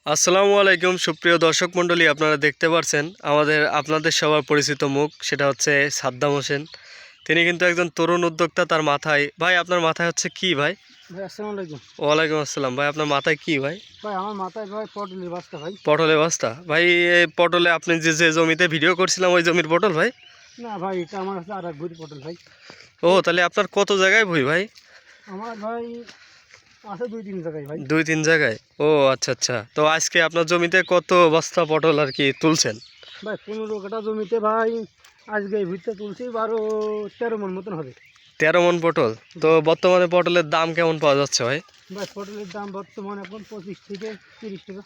আসসালামু আলাইকুম সুপ্রিয় দর্শক মণ্ডলী, আপনারা দেখতে পাচ্ছেন আপনাদের সবার পরিচিত মুখ, সেটা হচ্ছে সাদ্দাম হোসেন। তিনি কিন্তু একজন তরুণ উদ্যোক্তা। তার মাথায়, ভাই আপনার মাথায় হচ্ছে কি ভাই? ভাই আসসালামু আলাইকুম। ওয়ালাইকুম আসসালাম। ভাই আপনার মাথায় কি ভাই? ভাই আমার মাথায় ভাই পটলের বস্তা ভাই। পটলের বস্তা? ভাই এই পটলে আপনি যে জমিতে ভিডিও করছিলাম ওই জমির পটল ভাই? না ভাই, এটা আমার কাছে আর এক ভুঁড়ি পটল ভাই। ও তাহলে আপনার কত জায়গায় ভুই ভাই? আমার ভাই আছে 2-3 জায়গায় ভাই। 2-3 জায়গায়? ও আচ্ছা আচ্ছা। তো আজকে আপনার জমিতে কত বস্তা পটল আর কি তুলছেন? ভাই 15 কাঠা জমিতে ভাই আজকে এই ভুঁড়িতে তুলছি 12-13 মণ মতন হবে। 13 মণ পটল? তো বর্তমানে পটলের দাম কেমন পাওয়া যাচ্ছে ভাই? ভাই পটলের দাম বর্তমানে এখন 25 থেকে 30 টাকা।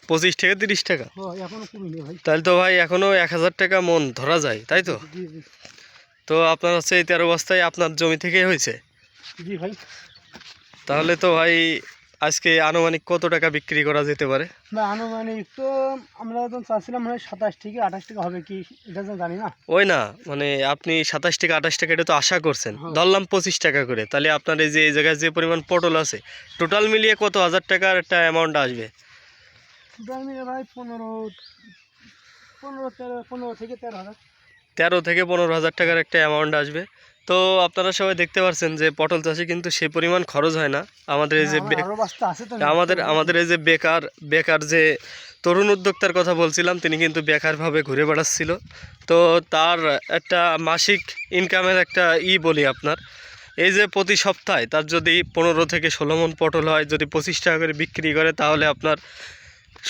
25 থেকে 30 টাকা? ও এখনো কমিনি ভাই। তাহলে তো ভাই এখনো 1000 টাকা মন ধরা যায়, তাই তো? জি জি তো আপনার হচ্ছে এই 13 বস্তায় আপনার জমি থেকে হয়েছে? জি ভাই। তাহলে তো ভাই আজকে আনুমানিক কত টাকা বিক্রি করা যেতে পারে? ভাই আনুমানিক তো আমরা যখন চাচ্ছিলাম মানে 27 থেকে 28 টাকা হবে কি, এটা তো জানি না। ওই না, মানে আপনি 27 থেকে 28 টাকা এটা তো আশা করছেন, হ্যাঁ। ধরলাম 25 টাকা করে। তাহলে আপনার এই যে এই জায়গায় যে পরিমাণ পটল আছে টোটাল মিলিয়ে কত হাজার টাকার একটা অ্যামাউন্ট আসবে? টোটাল মিলে ভাই 15 থেকে 13 হাজার। 13 থেকে 15 হাজার টাকার একটা অ্যামাউন্ট আসবে। তো আপনারা সবাই দেখতে পাচ্ছেন যে পটল চাষে কিন্তু সেই পরিমাণ খরচ হয় না। আমাদের এই যে আরো বস্তা আছে তো। আমাদের এই যে বেকার যে তরুণ উদ্যোক্তার কথা বলছিলাম, তিনি কিন্তু বেকারভাবে ঘুরে বেড়াচ্ছিল। তো তার একটা মাসিক ইনকামের একটা বলি আপনার, এই যে প্রতি সপ্তাহে তার যদি 15 থেকে 16 মণ পটল হয়, যদি 25 টাকা করে বিক্রি করে, তাহলে আপনার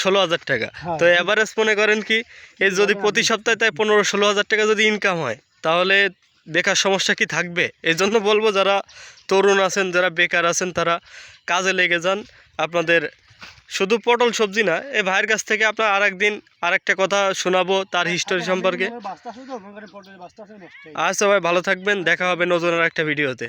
16,000 টাকা। হ্যাঁ। তো এভারেজ মনে করেন কি, এই যদি প্রতি সপ্তাহে তাই 15-16 হাজার টাকা যদি ইনকাম হয়, তাহলে বেকার সমস্যা কি থাকবে? এই জন্য বলবো, যারা তরুণ আছেন, যারা বেকার আছেন, তারা কাজে লেগে যান। আপনাদের শুধু পটল সবজি না, এই ভাইয়ের কাছ থেকে আপনার আরেকটা কথা শোনাবো তার হিস্টোরি সম্পর্কে। বাস্তা আছে তো, পটলের বাস্তা আছে নষ্ট। আচ্ছা ভাই, ভালো থাকবেন, দেখা হবে নতুন আর একটা ভিডিওতে।